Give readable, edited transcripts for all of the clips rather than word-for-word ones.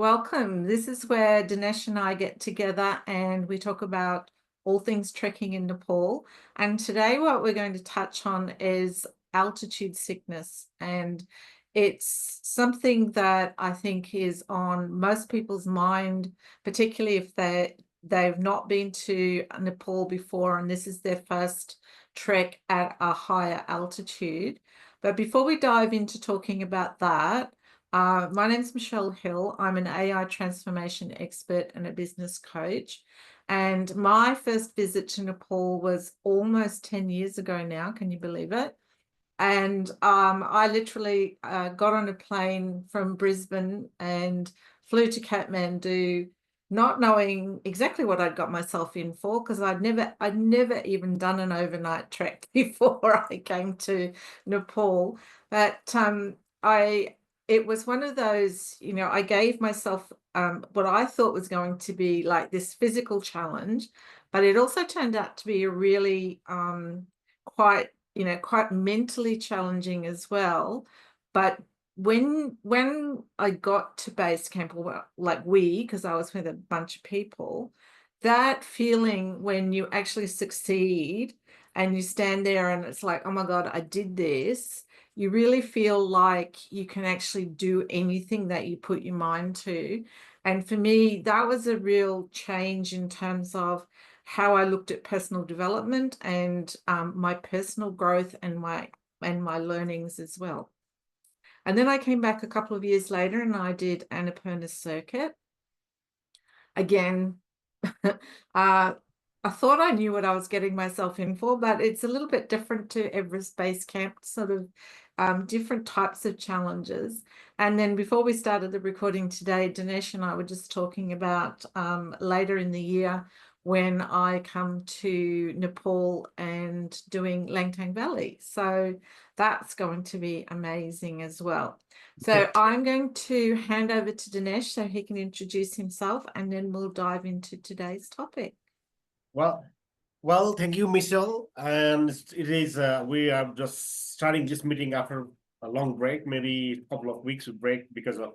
Welcome. This is where Dinesh and I get together and we talk about all things trekking in Nepal. And today, what we're going to touch on is altitude sickness. And it's something that I think is on most people's mind, particularly if they've not been to Nepal before and this is their first trek at a higher altitude. But before we dive into talking about that, my name's Michelle Hill. I'm an AI transformation expert and a business coach. And my first visit to Nepal was almost 10 years ago now. Can you believe it? And I literally got on a plane from Brisbane and flew to Kathmandu, not knowing exactly what I'd got myself in for, because I'd never even done an overnight trek before I came to Nepal. But I it was one of those, I gave myself what I thought was going to be like this physical challenge, but it also turned out to be a really quite quite mentally challenging as well. But when I got to base camp, or like because I was with a bunch of people, that feeling when you actually succeed and you stand there and it's like, oh my God, I did this. You really feel like you can actually do anything that you put your mind to. And for me, that was a real change in terms of how I looked at personal development and my personal growth and my learnings as well. And then I came back a couple of years later and I did Annapurna circuit. Again, I thought I knew what I was getting myself in for, but it's a little bit different to Everest Base Camp, sort of different types of challenges. And then before we started the recording today, Dinesh and I were just talking about later in the year when I come to Nepal and doing Langtang Valley. So that's going to be amazing as well. So I'm going to hand over to Dinesh so he can introduce himself and then we'll dive into today's topic. Well, well, thank you, Michelle. And it is we are just starting this meeting after a long break, maybe a couple of weeks of break because of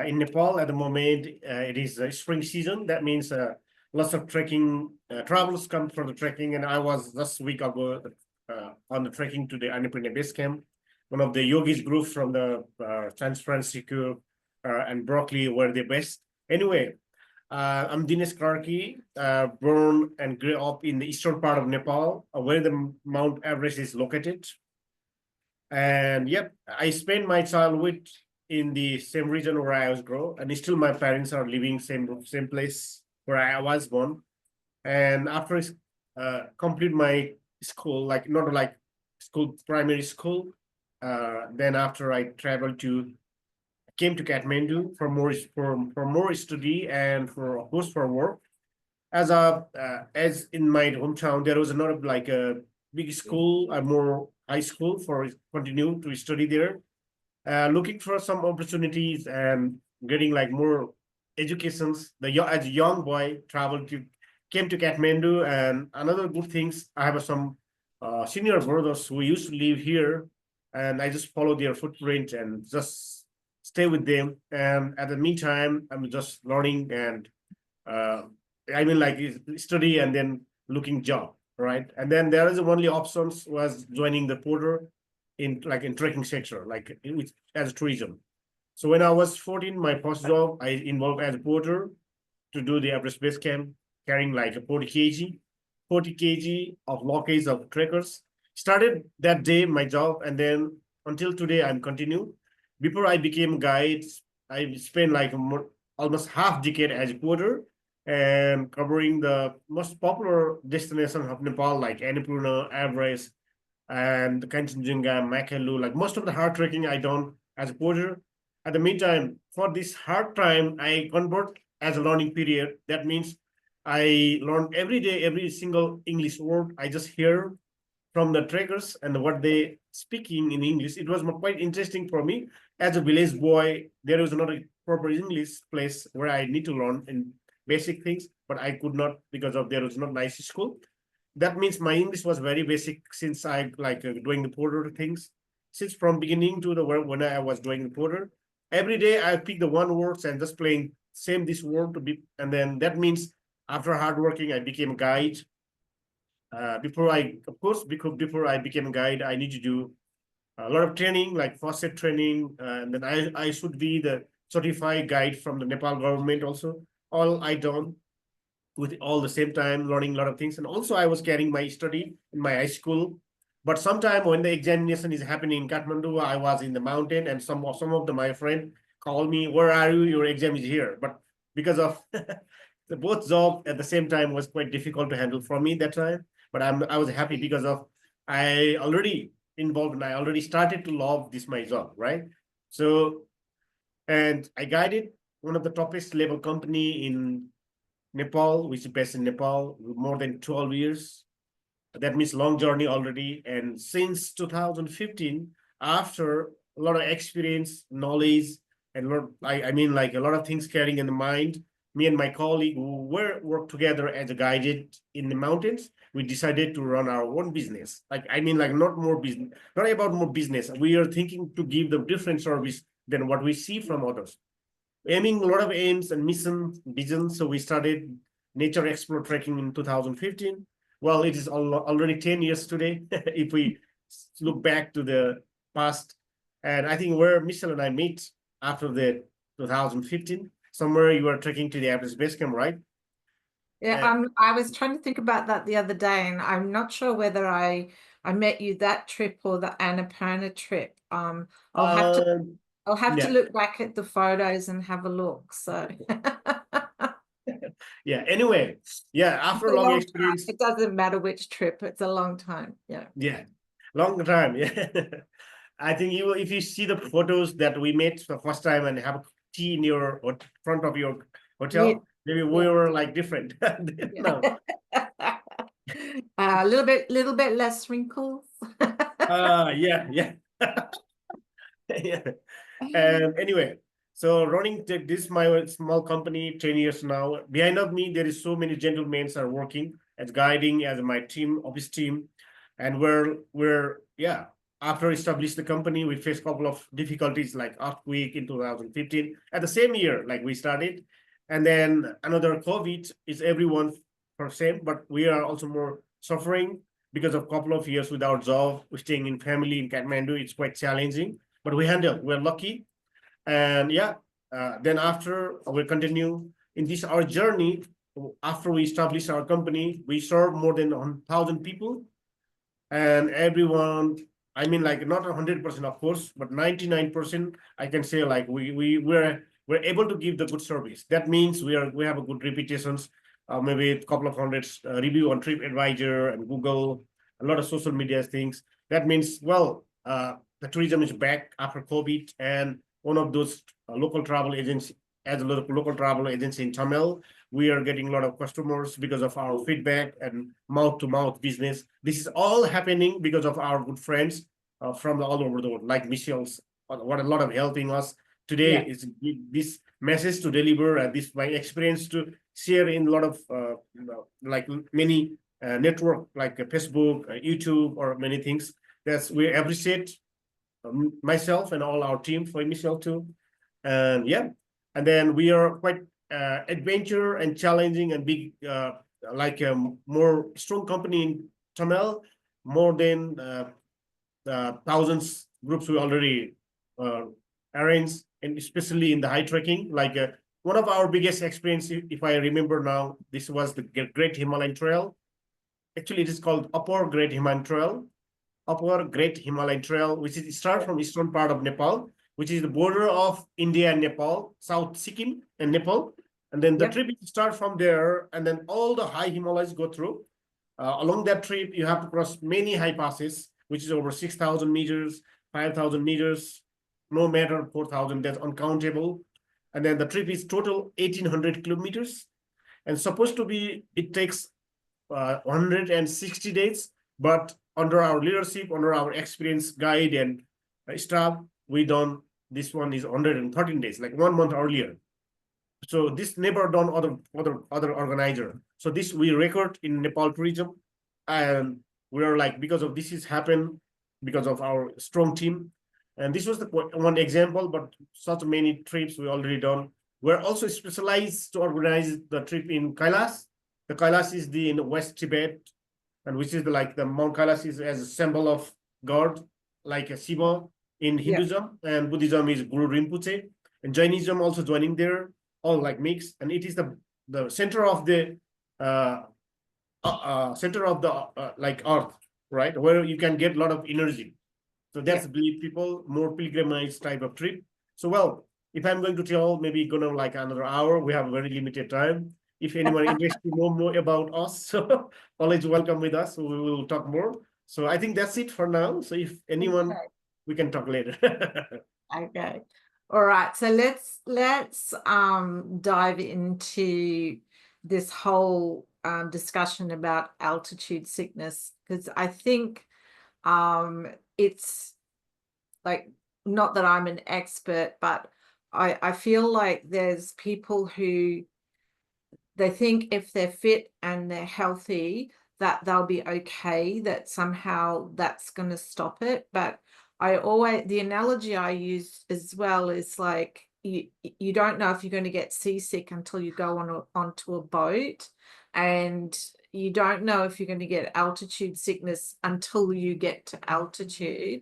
in Nepal at the moment it is spring season. That means lots of trekking travelers come for the trekking, and I was this week ago on the trekking to the Annapurna base camp. One of the yogis groups from the San Francisco and Berkeley were the best. Anyway, I'm Dinesh Karki, born and grew up in the eastern part of Nepal, where the Mount Everest is located. And yep, I spent my childhood in the same region where I was grown, and still my parents are living same place where I was born. And after complete my school, like not like school, primary school, then after I traveled to came to Kathmandu for more study and for of course for work. As in my hometown, there was not like a big school, a more high school for continue to study there. Looking for some opportunities and getting like more educations. As a young boy, traveled to came to Kathmandu, and another good things. I have some senior brothers who used to live here, and I just follow their footprint and just stay with them. And at the meantime, I'm just learning and uh, I mean like study and then looking job, right? And then there is the only options was joining the porter in trekking sector, as a tourism. So when I was 14, my first job I involved as a porter to do the Everest base camp, carrying like a 40 kg of luggage of trekkers. Started that day my job, and then until today I'm continue. Before I became guide, I spent like almost half decade as a porter and covering the most popular destinations of Nepal like Annapurna, Everest, and Kanchenjunga, Makalu. Like most of the hard trekking I done as a porter. At the meantime, for this hard time, I convert as a learning period. That means I learn every day, every single English word I just hear from the trekkers and what they speaking in English. It was quite interesting for me as a village boy. There was not a proper English place where I need to learn in basic things, but I could not because of there was not nice school. That means my English was very basic since I like doing the porter things. Since from beginning to the work when I was doing the porter, every day I pick the one words and just playing same this word to be, and then that means after hard working, I became a guide. Before I, of course, because before I became a guide, I need to do a lot of training, like first aid training, and then I should be the certified guide from the Nepal government also. All I done with all the same time learning a lot of things, and also I was carrying my study in my high school. But sometime when the examination is happening in Kathmandu, I was in the mountain, and some of my friend called me, "Where are you? Your exam is here." But because of the both job at the same time was quite difficult to handle for me that time. But I was happy because of I already involved and I already started to love this my job, right? So, and I guided one of the toppest level company in Nepal, which is based in Nepal, more than 12 years. That means long journey already. And since 2015, after a lot of experience, knowledge, and I mean like a lot of things carrying in the mind, me and my colleague who were work together as a guided in the mountains, we decided to run our own business. Like I mean, like not more business, not about more business. We are thinking to give them different service than what we see from others, aiming a lot of aims and mission visions. So we started nature explore trekking in 2015. Well, it is already 10 years today if we look back to the past. And I think where Michelle and I meet after the 2015, somewhere you were trekking to the Everest Base Camp, right? Yeah, Uh, I was trying to think about that the other day, and I'm not sure whether I met you that trip or the Annapurna trip. I'll have to uh, I'll have to yeah, look back at the photos and have a look. So yeah. Anyway, yeah, it's after a long long time. experience, It doesn't matter which trip, it's a long time. Yeah. yeah, long time. Yeah. I think you if you see the photos that we made for the first time and have tea in your front of your Yeah. hotel, maybe we Yeah. were like different. Yeah. No. A little bit less wrinkles. Yeah, yeah. Yeah. And anyway, so running this my small company 10 years now. Behind of me, there is so many gentlemen are working as guiding as my team, office team. And we're yeah, after establish the company, we faced a couple of difficulties like earthquake in 2015. At the same year, like we started. And then another COVID is everyone for same, but we are also more suffering because of a couple of years without job, we're staying in family in Kathmandu. It's quite challenging, but we handle. We're lucky, and yeah. Then after we continue in this our journey. After we establish our company, we serve more than 1,000 people, and everyone. I mean, like not 100%, of course, but 99%. I can say like we're able to give the good service. That means we have a good reputations. Maybe a couple of hundreds review on TripAdvisor and Google, a lot of social media things. That means the tourism is back after COVID, and one of those local travel agents, as a local travel agency in Tamil, we are getting a lot of customers because of our feedback and mouth to mouth business. This is all happening because of our good friends from all over the world, like Michelle's, what a lot of helping us today Yeah. is this message to deliver and this my experience to share in a lot of like many network like Facebook, YouTube, or many things. That's we appreciate myself and all our team for Michelle too. And yeah, and then we are quite adventure and challenging and big, like a more strong company in Tamil, more than thousands groups we already uh, arranged, and especially in the high trekking. Like one of our biggest experience, if I remember now, this was the Great Himalayan Trail. Actually, it is called Upper Great Himalayan Trail. Upper Great Himalayan Trail, which is start from eastern part of Nepal, which is the border of India and Nepal, South Sikkim and Nepal. And then the Yep. trip start from there, and then all the high Himalayas go through. Along that trip, you have to cross many high passes, which is over 6,000 meters, 5,000 meters, no matter 4,000, that's uncountable. And then the trip is total 1,800 kilometers. And supposed to be, it takes 160 days, but under our leadership, under our experienced guide and staff, we done this one is 113 days, like 1 month earlier. So this never done other organizer. So this we record in Nepal tourism, and we are like because of this is happened because of our strong team, And this was the one example, but such many trips we already done. We're also specialized to organize the trip in Kailash. The Kailash is the in West Tibet, and which is like the Mount Kailash is as a symbol of God, like a Shiva in Yeah. Hinduism, and Buddhism is Guru Rinpoche, and Jainism also joining there, all like mix, and it is the center of the uh, like earth, right, where you can get a lot of energy. So Yeah. that's believe people more pilgrimage type of trip. So well, if I'm going to tell, maybe gonna like another hour. We have a very limited time. If anyone interested to know more about us, so always welcome with us. So we will talk more. So I think that's it for now. So if anyone, Okay. we can talk later. Okay. All right. So let's dive into this whole discussion about altitude sickness, because I think it's like, not that I'm an expert, but I feel like there's people who they think if they're fit and they're healthy, that they'll be okay, that somehow that's going to stop it. But the analogy I use as well is like, you don't know if you're going to get seasick until you go onto a boat, and you don't know if you're going to get altitude sickness until you get to altitude.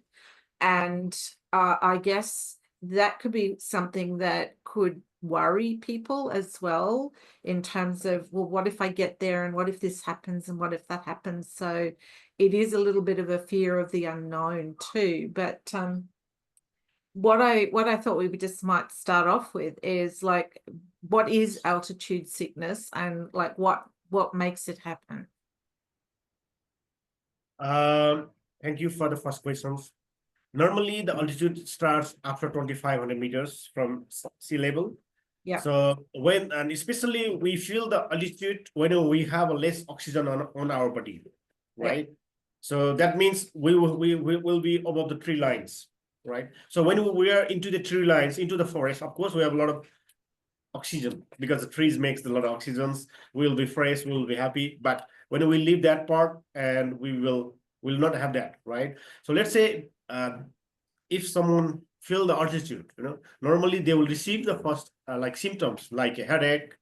And I guess that could be something that could worry people as well, in terms of, well, what if I get there, and what if this happens, and what if that happens? So it is a little bit of a fear of the unknown too. But what I thought we just might start off with is like, what is altitude sickness, and like what makes it happen? um, Thank you for the first questions. Normally, the altitude starts after 2,500 meters from sea level. Yeah. So when, and especially we feel the altitude when we have a less oxygen on our body, Yeah. right? So that means we will be above the tree lines, right? So when we are into the tree lines, into the forest, of course, we have a lot of oxygen because the trees makes a lot of oxygens. We'll be fresh, we'll be happy. But when we leave that part, and will not have that, right? So let's say if someone feel the altitude, normally they will receive the first like symptoms like a headache,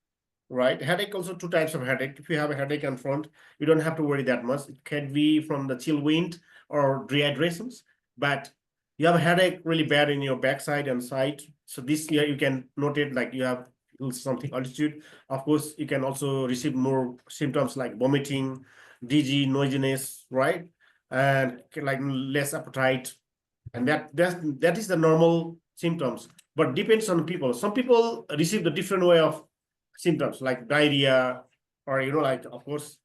right? Headache, also two types of headache. If you have a headache in front, you don't have to worry that much. It can be from the chill wind or dehydrations, but you have a headache really bad in your backside and side. So this year you can note it like you have something altitude. Of course, you can also receive more symptoms like vomiting, dizzy, noisiness, right? And like less appetite, and that is the normal symptoms, but depends on people. Some people receive the different way of symptoms like diarrhea, or like, of course,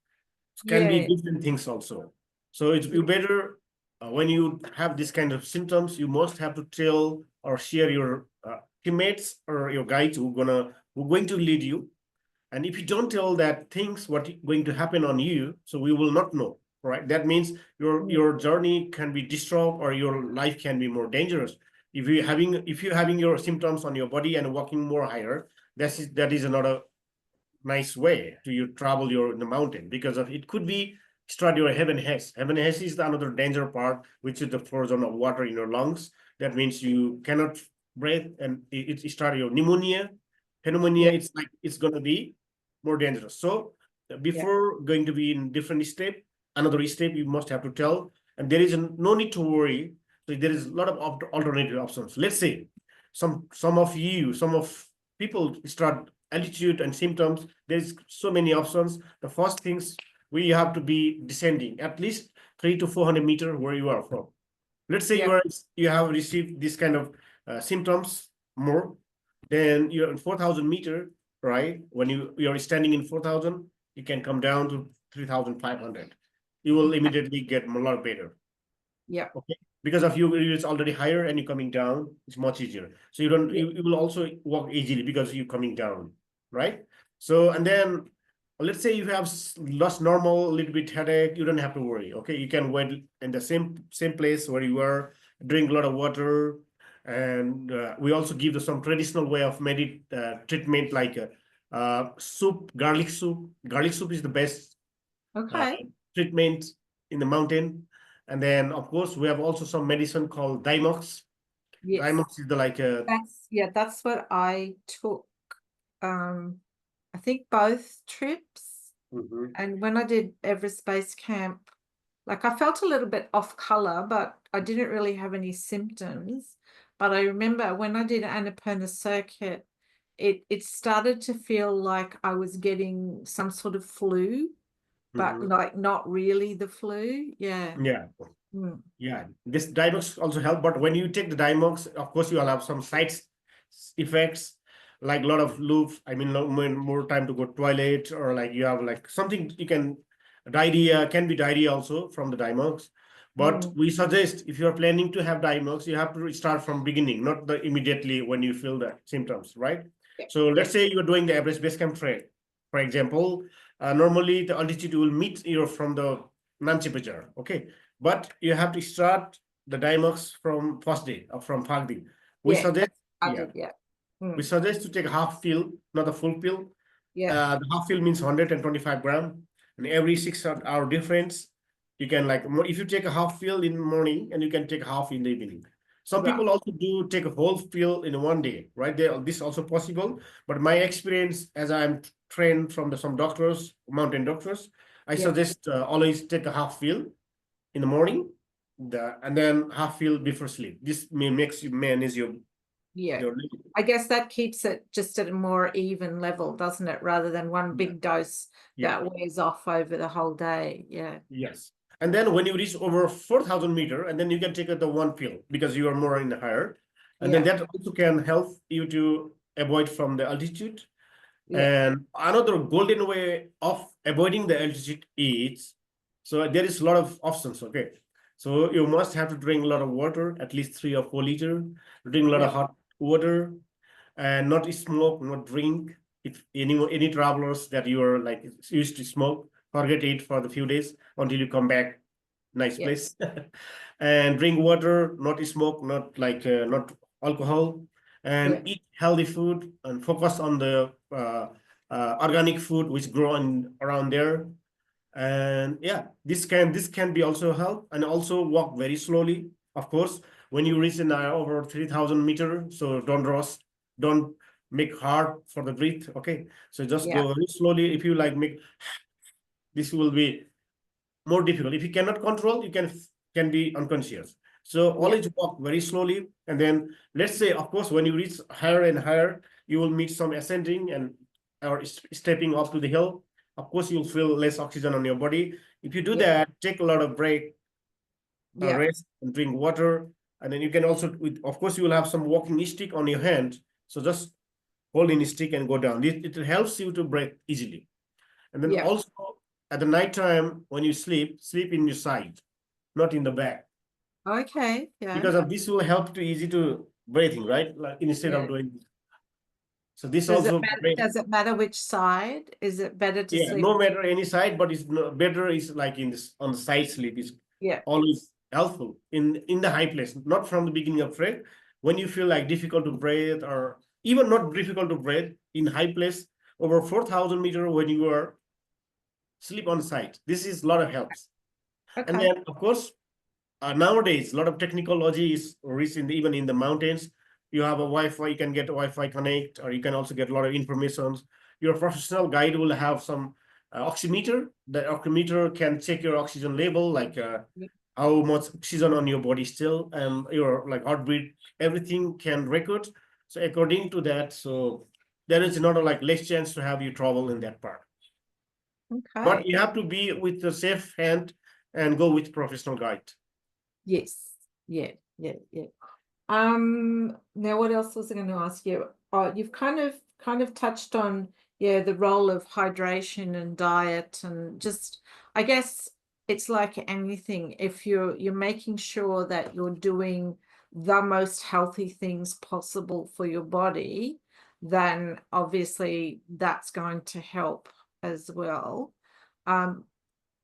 can be Yeah. different things also. So it's you better, when you have this kind of symptoms, you must have to tell or share your teammates or your guides who going to lead you. And if you don't tell that things what going to happen on you, so we will not know, right? That means your journey can be disturbed, or your life can be more dangerous. If you're having your symptoms on your body and walking more higher, that is another nice way to you travel your in the mountain, because of it could be start your heaven has. Heaven has is the another danger part, which is the frozen of water in your lungs. That means you cannot breathe, and it start your pneumonia. Yeah. It's like it's gonna be more dangerous. So Yeah. before going to be in different step, another step you must have to tell, and there is no need to worry. So there is a lot of alternative options. Let's say some of people start altitude and symptoms. There's so many options. The first things, we have to be descending at least 300 to 400 meters where you are from. Let's say Yeah. you have received this kind of symptoms more, then you're in 4,000 meters, right? When you're standing in 4,000, you can come down to 3,500. You will immediately get a lot better. Yeah. Okay, because of you, it's already higher, and you're coming down, it's much easier. So you don't Yeah. you will also walk easily because you're coming down, right? So, and then let's say you have lost normal, a little bit headache, you don't have to worry. Okay, you can wait in the same place where you were, drink a lot of water. And we also give some traditional way of treatment, like soup, garlic soup is the best uh, Okay. treatment in the mountain. And then, of course, we have also some medicine called Dimox. Yes. Diamox is the like That's what I took. I think both trips. mhm. And when I did Everest Base Camp, like I felt a little bit off color, but I didn't really have any symptoms. But I remember when I did Annapurna circuit, it started to feel like I was getting some sort of flu, but Mhm. like not really the flu. Yeah. Yeah. Mm. Yeah, this Dimox also help, but when you take the Dimox, of course, you will have some side effects, like a lot of loops. I mean, more time to go toilet, or like you have like something you can diarrhea can be diarrhea also from the Dimox. But Mm. we suggest if you are planning to have Dimox, you have to start from beginning, not the immediately when you feel the symptoms, right? Yeah. So Yeah. let's say you're doing the Everest Base Camp trek, for example. Normally the altitude will meet you from the non-temperature, okay? But you have to start the Dimox from first day or from Phagdi. We Yeah. suggest, I yeah, did. Yeah. we Mm. suggest to take a half pill, not a full pill. Yeah. The half pill means 125 gram, and every 6 hour difference, you can like if you take a half pill in the morning and you can take half in the evening. Some Right. people also do take a whole pill in one day, right? This is also possible. But my experience, as I'm trained from some doctors, mountain doctors, I Yeah. suggest always take a half pill in the morning, and then half fill before sleep. This makes you manage Yeah. your I guess that keeps it just at a more even level, doesn't it? Rather than one yeah, big dose yeah, that wears off over the whole day. Yeah. yes. And then when you reach over 4,000 meter, and then you can take the one pill because you are more in the higher, and then Yeah. that also can help you to avoid from the altitude. Yeah. And another golden way of avoiding the altitude is, so there is a lot of options. Okay, so you must have to drink a lot of water, at least 3 or 4 liters. Drink a lot Yeah. of hot water, and not smoke, not drink. If any travelers that you are like used to smoke, forget it for the few days until you come back. Nice Yeah. place. And drink water, not smoke, not alcohol, Yeah. and eat healthy food and focus on the organic food which grow around there. And yeah, this can be also help, and also walk very slowly. Of course, when you reach an over 3,000 meter, so don't rush, don't make hard for the breath. Okay, so just Yeah. go very slowly. If you like make, this will be more difficult. If you cannot control, you can be unconscious. So Yeah. always walk very slowly, and then let's say, of course, when you reach higher and higher, you will meet some ascending and or stepping up to the hill. Of course, you'll feel less oxygen on your body. If you do Yeah. that, take a lot of break, Yeah. rest, and drink water. And then you can also, of course, you will have some walking stick on your hand. So just hold in a stick and go down. It helps you to breathe easily. And then Yeah. also at the night time when you sleep, sleep in your side, not in the back, Okay. Yeah. because of this will help to easy to breathing, right? Like instead of Yeah. doing this. So this also break. Does it matter which side? Is it better to Yeah, sleep? no matter any side, but it's better is like in this on the side sleep is Yeah. always helpful in the high place, not from the beginning of trek. When you feel like difficult to breathe, or even not difficult to breathe in high place over 4,000 meter, when you are sleep on side, this is a lot of helps. And Okay. then of course, nowadays a lot of technology is rich even in the mountains. You have a Wi-Fi, you can get a Wi-Fi connect, or you can also get a lot of information. Your professional guide will have some oximeter. The oximeter can check your oxygen level, like how much oxygen on your body still, and your like heartbeat, everything can record. So according to that, so there is not a like less chance to have you trouble in that part. But Okay. you have to be with the safe hand and go with professional guide. Yes. Yeah. Yeah. Yeah. Now what else was I going to ask you? Oh, you've kind of touched on, yeah, the role of hydration and diet, and just, I guess it's like anything. If you're making sure that you're doing the most healthy things possible for your body, then obviously that's going to help as well. Um,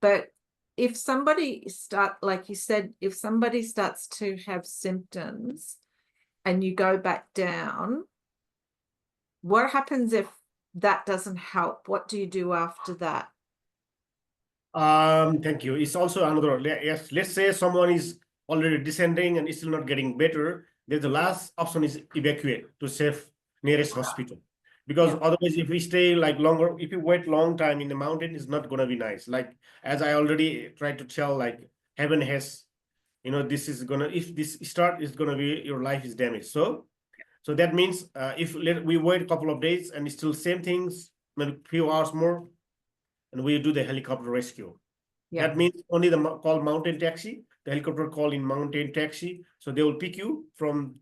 but if somebody like you said, if somebody starts to have symptoms and you go back down, what happens if that doesn't help? What do you do after that? Thank you. It's also another, yes, let's say someone is already descending and is still not getting better. then the last option is evacuate to save nearest hospital. Because Yeah. otherwise, if we stay like longer, if you wait long time in the mountain, it's not gonna be nice. Like as I already tried to tell, like heaven has, this is gonna, if this start is gonna be, your life is damaged. So that means if we wait a couple of days and it's still same things, maybe few hours more, and we do the helicopter rescue. Yeah. That means only the call mountain taxi, the helicopter call in mountain taxi. So they will pick you from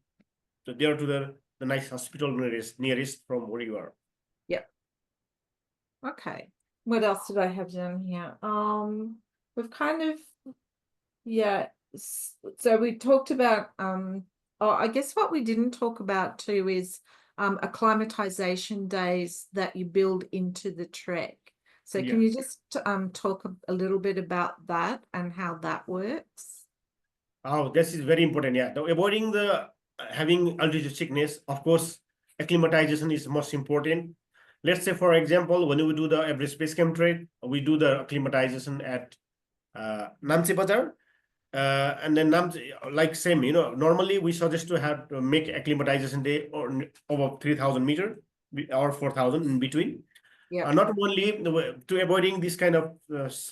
there to the nice hospital nearest from where you are. Yeah. Okay. What else did I have down here? We've kind of, yeah. So we talked about, oh, I guess what we didn't talk about too is acclimatization days that you build into the trek. So can Yeah. you just talk a little bit about that and how that works? Oh, this is very important. Yeah, avoiding the having altitude sickness. Of course, acclimatization is most important. Let's say, for example, when we do the Everest Base Camp trek, we do the acclimatization at Namche Bazar. And then like same, normally we suggest to have to make acclimatization day or over 3,000 meters or 4,000 in between. Yeah. Not only to avoiding this kind of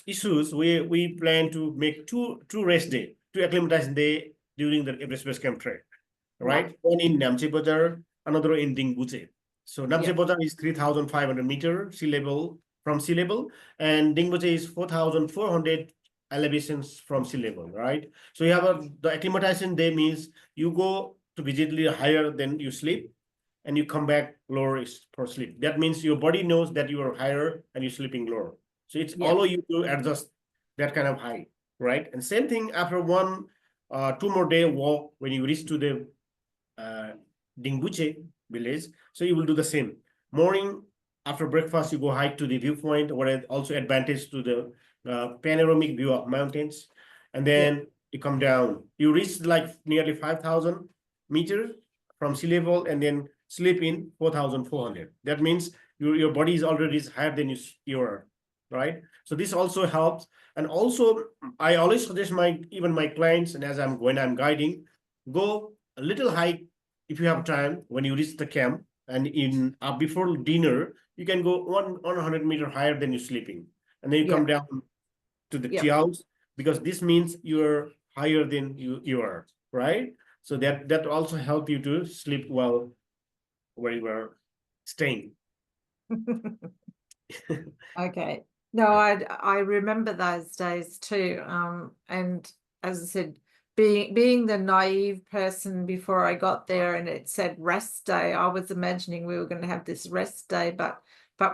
issues, we plan to make two rest day, two acclimatization day during the Everest Base Camp trek, Yeah. right? One in Namche Bazar, another in Dingbuche. So Yeah. Namche Bazar is 3,500 meter sea level from sea level, and Dingbuche is 4,400 elevations from sea level, right? So you have the acclimatization day means you go to visit higher than you sleep, and you come back lower is for sleep. That means your body knows that you are higher and you're sleeping lower. So it's Yeah. allow you to adjust that kind of height, right? And same thing after two more day walk when you reach to the uh, Dingbuche village. So you will do the same. Morning after breakfast, you go hike to the viewpoint, where also advantage to the panoramic view of mountains, and Yeah. then you come down. You reach like nearly 5,000 meters from sea level, and then sleep in 4,400. That means your body is already higher than you are, right? So this also helps. And also, I always suggest even my clients, and as I'm guiding, go a little hike if you have time when you reach the camp, and in before dinner you can go 100 meter higher than you're sleeping, and then you Yeah. come down to the Yeah. tea house, because this means you're higher than you are, right? So that also help you to sleep well where you are staying. Okay. No, Yeah. I remember those days too. And as I said, being the naive person before I got there and it said rest day, I was imagining we were going to have this rest day, but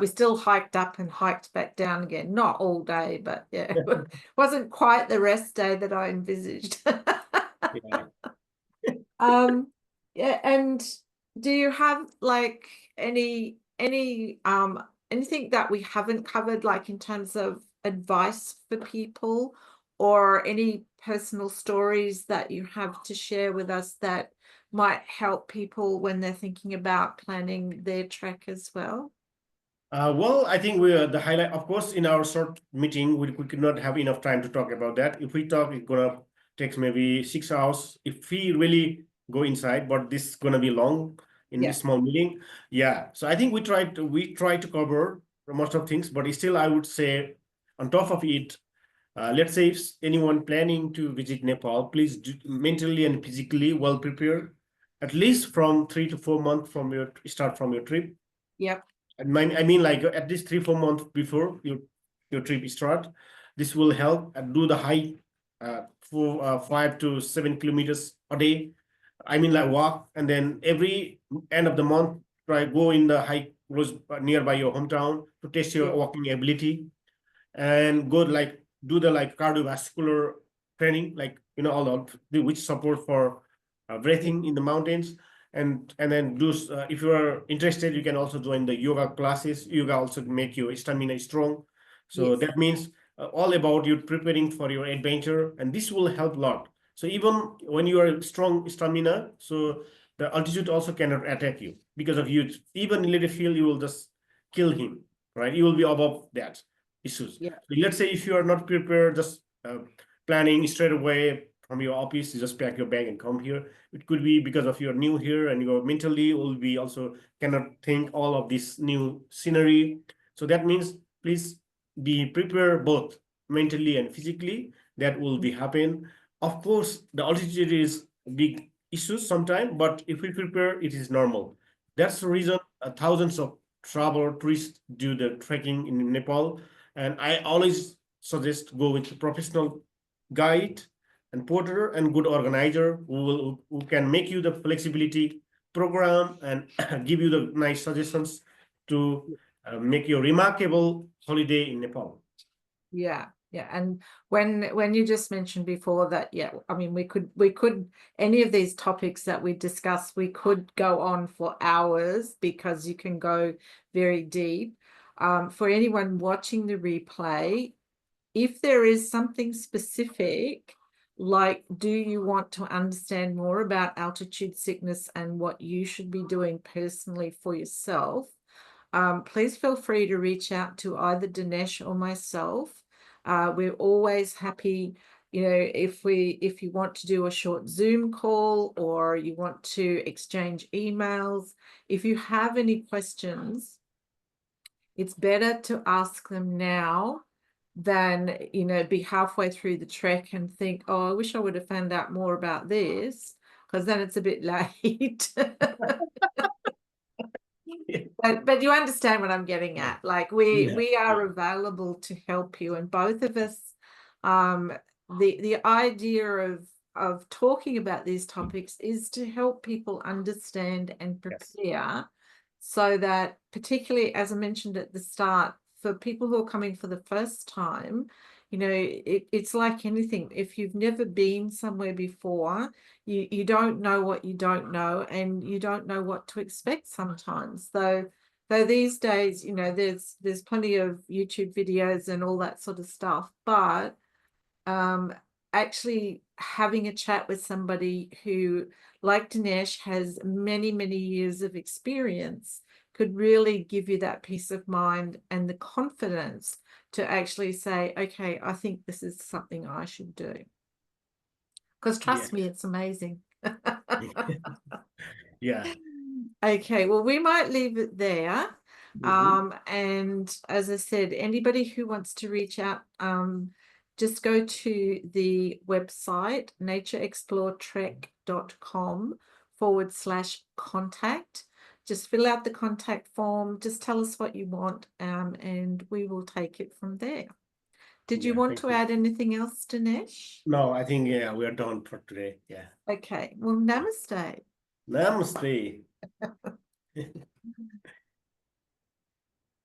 we still hiked up and hiked back down again. Not all day, but yeah, wasn't quite the rest day that I envisaged. Yeah. Um, yeah, and do you have like anything that we haven't covered, like in terms of advice for people, or any personal stories that you have to share with us that might help people when they're thinking about planning their trek as well? Well, I think the highlight, of course, in our short meeting, we could not have enough time to talk about that. If we talk, it's gonna take maybe 6 hours. If we really go inside, but this is gonna be long in Yeah, this small meeting. Yeah. So I think we try to cover most of things, but still, I would say, on top of it, let's say if anyone planning to visit Nepal, please do mentally and physically well prepared, at least from 3 to 4 months from your trip. yeah, I mean, like at least 3 4 months before your trip start. This will help and do the hike for 5 to 7 kilometers a day. I mean, like walk, and then every end of the month, try go in the hike close nearby your hometown to test your yeah, walking ability, and go like do the like cardiovascular training, like all the which support for yeah, breathing in the mountains. And then do if you are interested, you can also join the yoga classes. Yoga also make your stamina strong. So yes, that means all about you preparing for your adventure, and this will help a lot. So even when you are strong stamina, so the altitude also cannot attack you, because of you. Even in little field, you will just kill him, right? You will be above that issues. yeah, So let's say if you are not prepared, just planning straight away from your office, you just pack your bag and come here. It could be because of you're new here and you're mentally will be also cannot think all of this new scenery. So that means please be prepared both mentally and physically. That will be happen. Of course, the altitude is big issues sometimes, but if we prepare, it is normal. That's the reason thousands of travel tourists do the trekking in Nepal, and I always suggest go with a professional guide and porter and good organizer who can make you the flexibility program and give you the nice suggestions to make your remarkable holiday in Nepal. Yeah, yeah. And when you just mentioned before that, yeah, I mean, we could any of these topics that we discuss, we could go on for hours because you can go very deep. For anyone watching the replay, if there is something specific, like do you want to understand more about altitude sickness and what you should be doing personally for yourself, please feel free to reach out to either Dinesh or myself. We're always happy, if you want to do a short Zoom call or you want to exchange emails. If you have any questions, it's better to ask them now than, be halfway through the trek and think, oh, I wish I would have found out more about this, because then it's a bit late. But you understand what I'm getting at. Like Yeah, we are yeah, available to help you, and both of us, um, the idea of talking about these topics is to help people understand and yes, prepare, so that, particularly as I mentioned at the start, for people who are coming for the first time, it's like anything. If you've never been somewhere before, you don't know what you don't know, and you don't know what to expect sometimes. Though these days, there's plenty of YouTube videos and all that sort of stuff, but um, actually having a chat with somebody who, like Dinesh, has many, many years of experience could really give you that peace of mind and the confidence to actually say, okay, I think this is something I should do. Because trust me, yes. it's amazing. Yeah. Okay, well, we might leave it there. Mhm. And as I said, anybody who wants to reach out, just go to the website natureexploretrek.com/contact. Just fill out the contact form, just tell us what you want, and we will take it from there. Did you Yeah, want thank to you. add anything else, Dinesh? No, I think yeah, we are done for today. Yeah. Okay, well, namaste. Namaste.